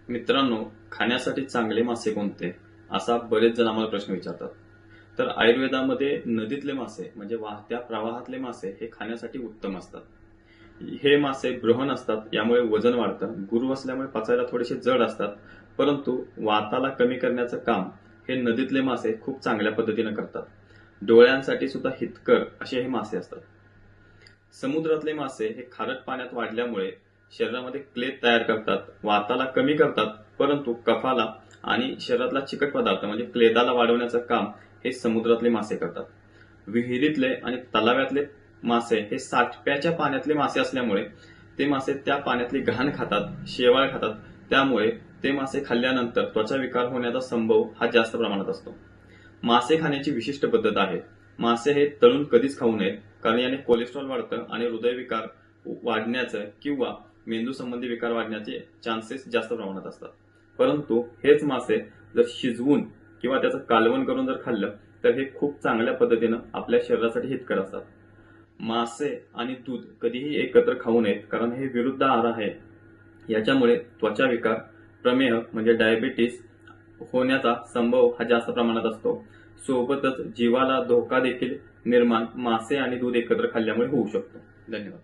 मित्रांनो, खाण्यासाठी चांगले मासे कोणते असा बरेच जण आम्हाला प्रश्न विचारतात. तर आयुर्वेदामध्ये नदीतले मासे म्हणजे वाहत्या प्रवाहातले मासे हे खाण्यासाठी उत्तम असतात. हे मासे बृहण असतात, यामुळे वजन वाढतं. गुरू असल्यामुळे पचायला थोडेसे जड असतात, परंतु वाताला कमी करण्याचं काम हे नदीतले मासे खूप चांगल्या पद्धतीने करतात. डोळ्यांसाठी सुद्धा हितकर असे हे मासे असतात. समुद्रातले मासे हे खारट पाण्यात वाढल्यामुळे शरीरामध्ये क्लेद तयार करतात, वाताला कमी करतात, परंतु कफाला आणि शरीरातला चिकट पदार्थ म्हणजे क्लेदाला वाढवण्याचं काम हे समुद्रातले मासे करतात. विहिरीतले आणि तलाव्यातले मासे हे साठप्याच्या पाण्यातले मासे असल्यामुळे ते मासे त्या पाण्यातली घाण खातात, शेवाळ खातात. त्यामुळे ते मासे खाल्ल्यानंतर त्वचा विकार होण्याचा संभव हा जास्त प्रमाणात असतो. मासे खाण्याची विशिष्ट पद्धत आहे. मासे हे तळून कधीच खाऊ नयेत, कारण याने कोलेस्ट्रॉल वाढतं आणि हृदयविकार वाढण्याचं किंवा मेंदू संबंधी विकार वाढण्याचे चान्सेस जास्त प्रमाणात असतात. परंतु हेच मासे जर शिजवून किंवा त्याचं कालवण करून जर खाल्लं तर हे खूप चांगल्या पद्धतीनं आपल्या शरीरासाठी हितकर असतात. मासे आणि दूध कधीही एकत्र खाऊ नयेत, कारण हे विरुद्ध आहार आहे. याच्यामुळे त्वचा विकार, प्रमेह म्हणजे डायबिटीस होण्याचा संभव हा जास्त प्रमाणात असतो. सोबतच जीवाला धोका देखील निर्माण मासे आणि दूध एकत्र खाल्ल्यामुळे होऊ शकतो. धन्यवाद.